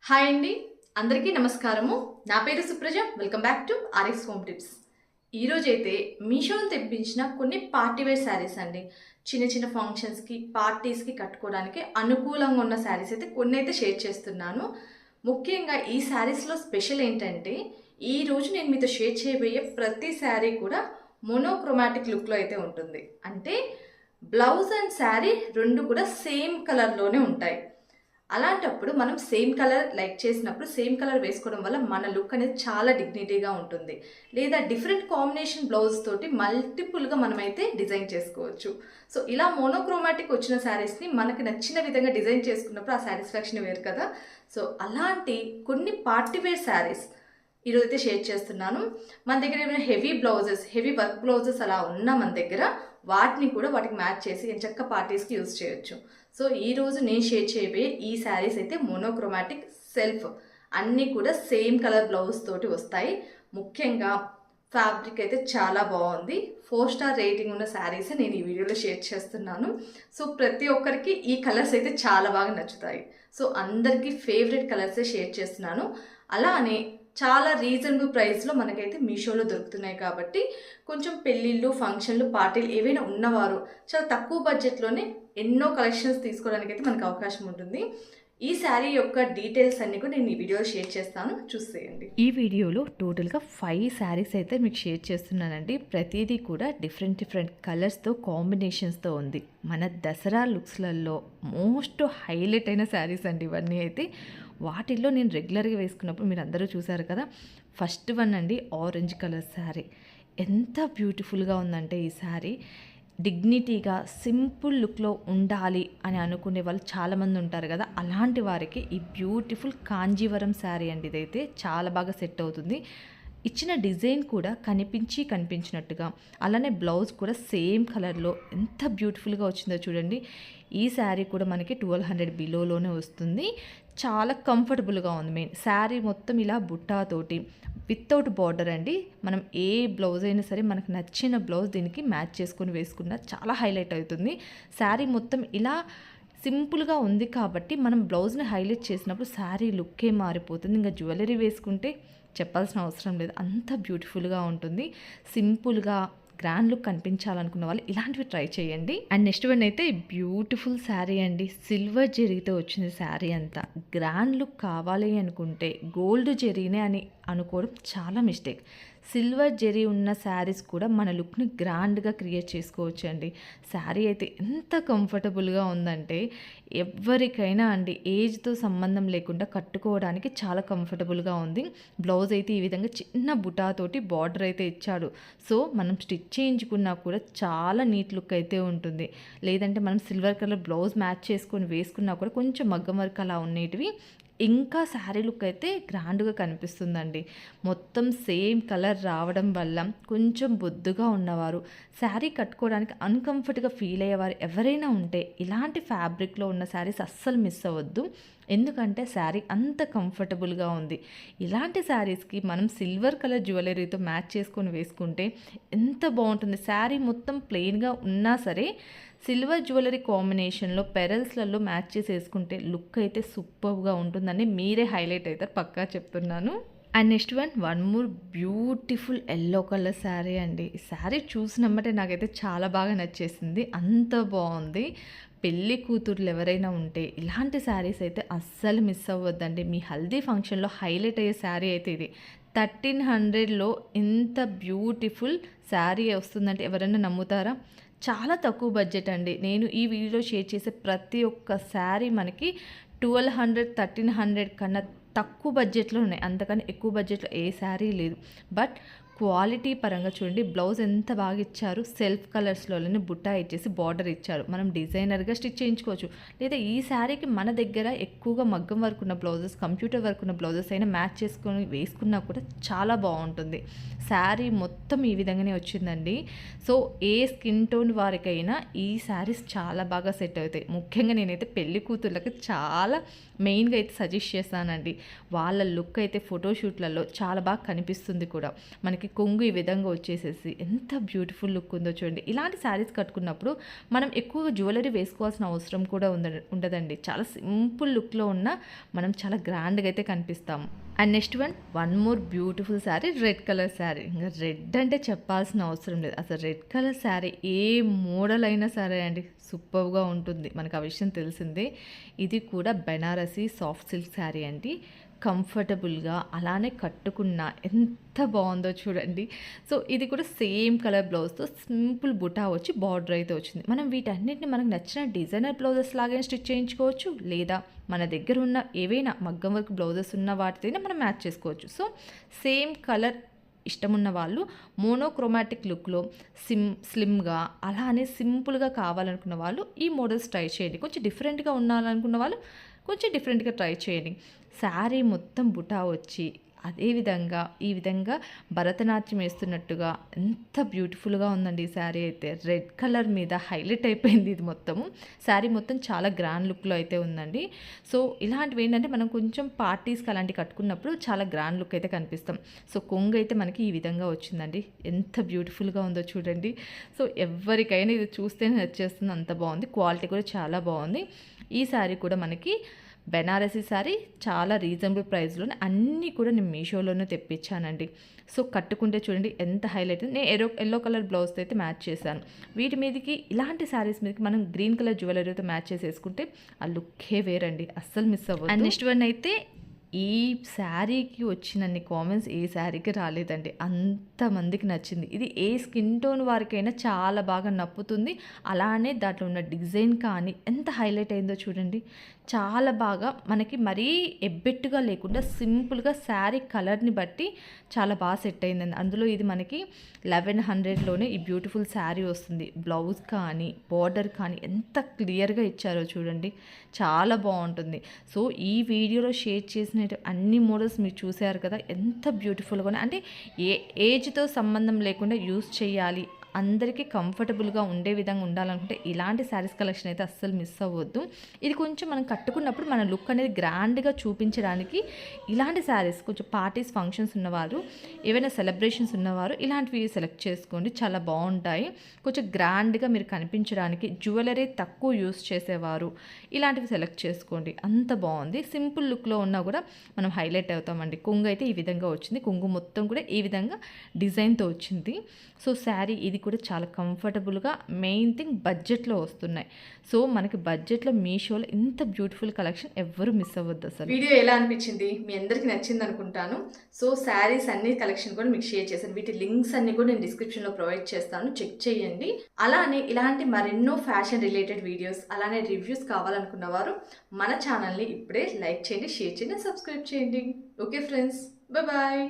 Hi అండి, అందరికీ నమస్కారము. నా పేరు Supraja. Welcome back to RX home tips. ఈరోజు అయితే మీషోలో తెప్పించిన కొన్ని పార్టీవేర్ శారీస్ అండి. చిన్న చిన్న ఫంక్షన్స్కి, పార్టీస్కి కట్టుకోవడానికి అనుకూలంగా ఉన్న శారీస్ అయితే కొన్ని అయితే షేర్ చేస్తున్నాను. ముఖ్యంగా ఈ శారీస్లో స్పెషల్ ఏంటంటే, ఈరోజు నేను మీతో షేర్ చేయబోయే ప్రతి శారీ కూడా మోనోక్రోమాటిక్ లుక్లో అయితే ఉంటుంది. అంటే బ్లౌజ్ అండ్ శారీ రెండు కూడా సేమ్ కలర్లోనే ఉంటాయి. అలాంటప్పుడు మనం సేమ్ కలర్ లైక్ చేసినప్పుడు సేమ్ కలర్ వేసుకోవడం వల్ల మన లుక్ అనేది చాలా డిగ్నిటీగా ఉంటుంది. లేదా డిఫరెంట్ కాంబినేషన్ బ్లౌజ్ తోటి మల్టిపుల్గా మనమైతే డిజైన్ చేసుకోవచ్చు. సో ఇలా మోనోక్రోమాటిక్ వచ్చిన శారీస్ని మనకి నచ్చిన విధంగా డిజైన్ చేసుకున్నప్పుడు ఆ సాటిస్ఫాక్షన్ వేరు కదా. సో అలాంటి కొన్ని పార్టీవేర్ శారీస్ ఈరోజు అయితే షేర్ చేస్తున్నాను. మన దగ్గర ఏమైనా heavy blouses, heavy work blouses అలా ఉన్నా మన దగ్గర వాటిని కూడా వాటికి మ్యాచ్ చేసి ఎంచక్క పార్టీస్కి యూజ్ చేయొచ్చు. సో ఈరోజు నేను షేర్ చేయబోయే ఈ శారీస్ అయితే మోనోక్రోమాటిక్ సెల్ఫ్, అన్నీ కూడా సేమ్ కలర్ బ్లౌజ్ తోటి వస్తాయి. ముఖ్యంగా ఫ్యాబ్రిక్ అయితే చాలా బాగుంది. 4 స్టార్ రేటింగ్ ఉన్న శారీస్ నేను ఈ వీడియోలో షేర్ చేస్తున్నాను. సో ప్రతి ఒక్కరికి ఈ కలర్స్ అయితే చాలా బాగా నచ్చుతాయి. సో అందరికీ ఫేవరెట్ కలర్సే షేర్ చేస్తున్నాను. అలానే చాలా రీజనబుల్ ప్రైస్లో మనకైతే మీషోలో దొరుకుతున్నాయి కాబట్టి కొంచెం పెళ్ళిళ్ళు, ఫంక్షన్లు, పార్టీలు ఏవైనా ఉన్నవారు చాలా తక్కువ బడ్జెట్లోనే ఎన్నో కలెక్షన్స్ తీసుకోవడానికి అయితే మనకు అవకాశం ఉంటుంది. ఈ శారీ యొక్క డీటెయిల్స్ అన్ని కూడా నేను ఈ వీడియోలో షేర్ చేస్తాను, చూసేయండి. ఈ వీడియోలో టోటల్గా 5 శారీస్ అయితే మీకు షేర్ చేస్తున్నానండి. ప్రతిదీ కూడా డిఫరెంట్ కలర్స్తో, కాంబినేషన్స్తో ఉంది. మన దసరా లుక్స్లలో మోస్ట్ హైలైట్ అయిన శారీస్ అండి ఇవన్నీ అయితే. వాటిల్లో నేను రెగ్యులర్గా వేసుకున్నప్పుడు మీరు అందరూ చూసారు కదా. ఫస్ట్ వన్ అండి, ఆరెంజ్ కలర్ శారీ. ఎంత బ్యూటిఫుల్గా ఉందంటే ఈ శారీ డిగ్నిటీగా సింపుల్ లుక్లో ఉండాలి అని అనుకునే వాళ్ళు చాలామంది ఉంటారు కదా. అలాంటి వారికి ఈ బ్యూటిఫుల్ కాంజీవరం శారీ అండి ఇదైతే చాలా బాగా సెట్ అవుతుంది. ఇచ్చిన డిజైన్ కూడా కనిపించినట్టుగా, అలానే బ్లౌజ్ కూడా సేమ్ కలర్లో ఎంత బ్యూటిఫుల్గా వచ్చిందో చూడండి. ఈ శారీ కూడా మనకి 1200 బిలోలోనే వస్తుంది. చాలా కంఫర్టబుల్గా ఉంది. మెయిన్ శారీ మొత్తం ఇలా బుట్టాతోటి వితౌట్ బార్డర్ అండి. మనం ఏ బ్లౌజ్ అయినా సరే మనకు నచ్చిన బ్లౌజ్ దీనికి మ్యాచ్ చేసుకొని వేసుకున్న చాలా హైలైట్ అవుతుంది. శారీ మొత్తం ఇలా సింపుల్గా ఉంది కాబట్టి మనం బ్లౌజ్ని హైలైట్ చేసినప్పుడు శారీ లుక్కే మారిపోతుంది. ఇంకా జ్యువెలరీ వేసుకుంటే చెప్పాల్సిన అవసరం లేదు, అంత బ్యూటిఫుల్గా ఉంటుంది. సింపుల్గా గ్రాండ్ లుక్ కనిపించాలనుకున్న వాళ్ళు ఇలాంటివి ట్రై చేయండి. అండ్ నెక్స్ట్ వన్ అయితే బ్యూటిఫుల్ శారీ అండి. సిల్వర్ జెరీతో వచ్చింది శారీ అంతా. గ్రాండ్ లుక్ కావాలి అనుకుంటే గోల్డ్ జెరీనే అని అనుకోవడం చాలా మిస్టేక్. సిల్వర్ జెరీ ఉన్న శారీస్ కూడా మన లుక్ని గ్రాండ్గా క్రియేట్ చేసుకోవచ్చు అండి. శారీ అయితే ఎంత కంఫర్టబుల్గా ఉందంటే ఎవరికైనా అండి ఏజ్తో సంబంధం లేకుండా కట్టుకోవడానికి చాలా కంఫర్టబుల్గా ఉంది. బ్లౌజ్ అయితే ఈ విధంగా చిన్న బుటాతోటి బార్డర్ అయితే ఇచ్చాడు. సో మనం స్టిచ్ చేయించుకున్నా కూడా చాలా నీట్ లుక్ అయితే ఉంటుంది. లేదంటే మనం సిల్వర్ కలర్ బ్లౌజ్ మ్యాచ్ చేసుకొని వేసుకున్నా కూడా కొంచెం మగ్గం వర్క్ అలా ఉండేటివి ఇంకా శారీ లుక్ అయితే గ్రాండ్గా కనిపిస్తుందండి. మొత్తం సేమ్ కలర్ రావడం వల్ల కొంచెం బొద్దుగా ఉన్నవారు, శారీ కట్టుకోవడానికి అన్కంఫర్ట్గా ఫీల్ అయ్యేవారు ఎవరైనా ఉంటే ఇలాంటి ఫ్యాబ్రిక్లో ఉన్న శారీస్ అస్సలు మిస్ అవ్వద్దు. ఎందుకంటే శారీ అంత కంఫర్టబుల్గా ఉంది. ఇలాంటి శారీస్కి మనం సిల్వర్ కలర్ జ్యువెలరీతో మ్యాచ్ చేసుకొని వేసుకుంటే ఎంత బాగుంటుంది. శారీ మొత్తం ప్లెయిన్గా ఉన్నా సరే సిల్వర్ జ్యువెలరీ కాంబినేషన్లో పెరల్స్లలో మ్యాచ్ చేసి వేసుకుంటే లుక్ అయితే సూపర్గా ఉంటుందని మీరే హైలైట్ అవుతారు, పక్కా చెప్తున్నాను. And next one more beautiful yellow colour sari అండి. ఈ శారీ చూసినమ్మటే నాకైతే చాలా బాగా నచ్చేసింది, అంత బాగుంది. పెళ్ళి కూతుర్లు ఎవరైనా ఉంటే ఇలాంటి శారీస్ అయితే అస్సలు మిస్ అవ్వద్దండి. మీ హల్దీ ఫంక్షన్లో హైలైట్ అయ్యే శారీ అయితే ఇది. 1300లో ఇంత బ్యూటిఫుల్ శారీ వస్తుందంటే ఎవరైనా నమ్ముతారా? చాలా తక్కువ బడ్జెట్ అండి. నేను ఈ వీడియోలో షేర్ చేసే ప్రతి ఒక్క శారీ మనకి 1200, 1300 కన్నా తక్కువ బడ్జెట్లో ఉన్నాయి. అంతకని ఎక్కువ బడ్జెట్లో ఏ శారీ లేదు. బట్ క్వాలిటీ పరంగా చూడండి, బ్లౌజ్ ఎంత బాగా ఇచ్చారు. సెల్ఫ్ కలర్స్లోనే బుట్టా ఇచ్చేసి బార్డర్ ఇచ్చారు. మనం డిజైనర్గా స్టిచ్ చేయించుకోవచ్చు. లేదా ఈ శారీకి మన దగ్గర ఎక్కువగా మగ్గం వర్క్ ఉన్న బ్లౌజెస్, కంప్యూటర్ వర్క్ ఉన్న బ్లౌజెస్ అయినా మ్యాచ్ చేసుకొని వేసుకున్నా కూడా చాలా బాగుంటుంది. శారీ మొత్తం ఈ విధంగానే వచ్చిందండి. సో ఏ స్కిన్ టోన్ వారికైనా ఈ శారీస్ చాలా బాగా సెట్ అవుతాయి. ముఖ్యంగా నేనైతే పెళ్లి కూతుర్లకు చాలా మెయిన్గా అయితే సజెస్ట్ చేస్తానండి. వాళ్ళ లుక్ అయితే ఫోటోషూట్లలో చాలా బాగా కనిపిస్తుంది కూడా. మనకి కొంగు ఈ విధంగా వచ్చేసేసి ఎంత బ్యూటిఫుల్ లుక్ ఉందో చూడండి. ఇలాంటి శారీస్ కట్టుకున్నప్పుడు మనం ఎక్కువగా జ్యువెలరీ వేసుకోవాల్సిన అవసరం కూడా ఉండదండి. చాలా సింపుల్ లుక్లో ఉన్న మనం చాలా గ్రాండ్గా అయితే కనిపిస్తాము. And next one more beautiful sari, red colour sari. ఇంకా రెడ్ అంటే చెప్పాల్సిన అవసరం లేదు. అసలు రెడ్ కలర్ శారీ ఏ మోడల్ అయినా సరే అండి సూపర్గా ఉంటుంది, మనకు ఆ విషయం తెలిసిందే. ఇది కూడా బెనారసీ సాఫ్ట్ సిల్క్ శారీ అండి. కంఫర్టబుల్గా అలానే కట్టుకున్న ఎంత బాగుందో చూడండి. సో ఇది కూడా సేమ్ కలర్ బ్లౌజ్తో సింపుల్ బుటా వచ్చి బార్డర్ అయితే వచ్చింది. మనం వీటన్నిటిని మనకు నచ్చిన డిజైనర్ బ్లౌజెస్ లాగే స్టిచ్ చేయించుకోవచ్చు, లేదా మన దగ్గర ఉన్న ఏవైనా మగ్గం వర్క్ బ్లౌజెస్ ఉన్న వాటితోనే మనం మ్యాచ్ చేసుకోవచ్చు. సో సేమ్ కలర్ ఇష్టమున్న వాళ్ళు మోనోక్రోమాటిక్ లుక్లో స్లిమ్గా అలానే సింపుల్గా కావాలనుకున్న వాళ్ళు ఈ మోడల్స్ ట్రై చేయండి. కొంచెం డిఫరెంట్గా ఉండాలనుకున్న వాళ్ళు కొంచెం డిఫరెంట్గా ట్రై చేయండి. శారీ మొత్తం బుటా వచ్చి అదేవిధంగా ఈ విధంగా భరతనాట్యం వేస్తున్నట్టుగా ఎంత బ్యూటిఫుల్గా ఉందండి ఈ శారీ అయితే. రెడ్ కలర్ మీద హైలైట్ అయిపోయింది ఇది మొత్తము. శారీ మొత్తం చాలా గ్రాండ్ లుక్లో అయితే ఉందండి. సో ఇలాంటివి ఏంటంటే మనం కొంచెం పార్టీస్కి అలాంటివి కట్టుకున్నప్పుడు చాలా గ్రాండ్ లుక్ అయితే కనిపిస్తాం. సో కొంగు అయితే మనకి ఈ విధంగా వచ్చిందండి. ఎంత బ్యూటిఫుల్గా ఉందో చూడండి. సో ఎవరికైనా ఇది చూస్తేనే నచ్చేస్తుంది, అంత బాగుంది. క్వాలిటీ కూడా చాలా బాగుంది. ఈ శారీ కూడా మనకి బెనారసీ శారీ చాలా రీజనబుల్ ప్రైస్లోనే అన్నీ కూడా నేను మీషోలోనే తెప్పించానండి. సో కట్టుకుంటే చూడండి ఎంత హైలైట్. నేను ఎల్లో కలర్ బ్లౌజ్తో అయితే మ్యాచ్ చేశాను. వీటి మీదకి ఇలాంటి శారీస్ మీదకి మనం గ్రీన్ కలర్ జ్యువెలరీతో మ్యాచ్ చేసి వేసుకుంటే ఆ లుక్కే వేరండి, అస్సలు మిస్ అవ్వదు. అండ్ నెక్స్ట్ వన్ అయితే ఈ శారీకి వచ్చినన్ని కామెంట్స్ ఏ శారీకి రాలేదండి, అంతమందికి నచ్చింది. ఇది ఏ స్కిన్ టోన్ వారికైనా చాలా బాగా నప్పుతుంది. అలానే దాంట్లో ఉన్న డిజైన్ కానీ ఎంత హైలైట్ అయిందో చూడండి. చాలా బాగా మనకి మరీ ఎబ్బెట్టుగా లేకుండా సింపుల్గా శారీ కలర్ని బట్టి చాలా బాగా సెట్ అయిందండి. అందులో ఇది మనకి 1100లోనే ఈ బ్యూటిఫుల్ శారీ వస్తుంది. బ్లౌజ్ కానీ బార్డర్ కానీ ఎంత క్లియర్గా ఇచ్చారో చూడండి, చాలా బాగుంటుంది. సో ఈ వీడియోలో షేర్ చేసిన అన్ని మోడల్స్ మీరు చూసారు కదా, ఎంత బ్యూటిఫుల్గా ఉన్నాయి. అంటే ఏ ఏజ్తో సంబంధం లేకుండా యూస్ చేయాలి, అందరికీ కంఫర్టబుల్గా ఉండే విధంగా ఉండాలనుకుంటే ఇలాంటి శారీస్ కలెక్షన్ అయితే అస్సలు మిస్ అవ్వద్దు. ఇది కొంచెం మనం కట్టుకున్నప్పుడు మన లుక్ అనేది గ్రాండ్గా చూపించడానికి ఇలాంటి శారీస్, కొంచెం పార్టీస్ ఫంక్షన్స్ ఉన్నవారు, ఏవైనా సెలబ్రేషన్స్ ఉన్నవారు ఇలాంటివి సెలెక్ట్ చేసుకోండి, చాలా బాగుంటాయి. కొంచెం గ్రాండ్గా మీరు కనిపించడానికి జ్యువెలరీ తక్కువ యూస్ చేసేవారు ఇలాంటివి సెలెక్ట్ చేసుకోండి, అంత బాగుంది. సింపుల్ లుక్లో ఉన్నా కూడా మనం హైలైట్ అవుతామండి. కొంగు అయితే ఈ విధంగా వచ్చింది, కొంగు మొత్తం కూడా ఈ విధంగా డిజైన్తో వచ్చింది. సో శారీ ఇది కూడా చాలా కంఫర్టబుల్గా, మెయిన్ థింగ్ బడ్జెట్లో వస్తున్నాయి. సో మనకి బడ్జెట్లో మీషోలో ఇంత బ్యూటిఫుల్ కలెక్షన్ ఎవ్వరూ మిస్ అవ్వద్దు. అసలు వీడియో ఎలా అనిపించింది, మీ అందరికీ నచ్చింది అనుకుంటాను. సో శారీస్ అన్ని కలెక్షన్ కూడా మీకు షేర్ చేశాను. వీటి లింక్స్ అన్ని కూడా నేను డిస్క్రిప్షన్లో ప్రొవైడ్ చేస్తాను, చెక్ చేయండి. అలానే ఇలాంటి మరెన్నో ఫ్యాషన్ రిలేటెడ్ వీడియోస్ అలానే రివ్యూస్ కావాలనుకున్న వారు మన ఛానల్ని ఇప్పుడే లైక్ చేయండి, షేర్ చేయండి, సబ్స్క్రైబ్ చేయండి. Okay friends, bye.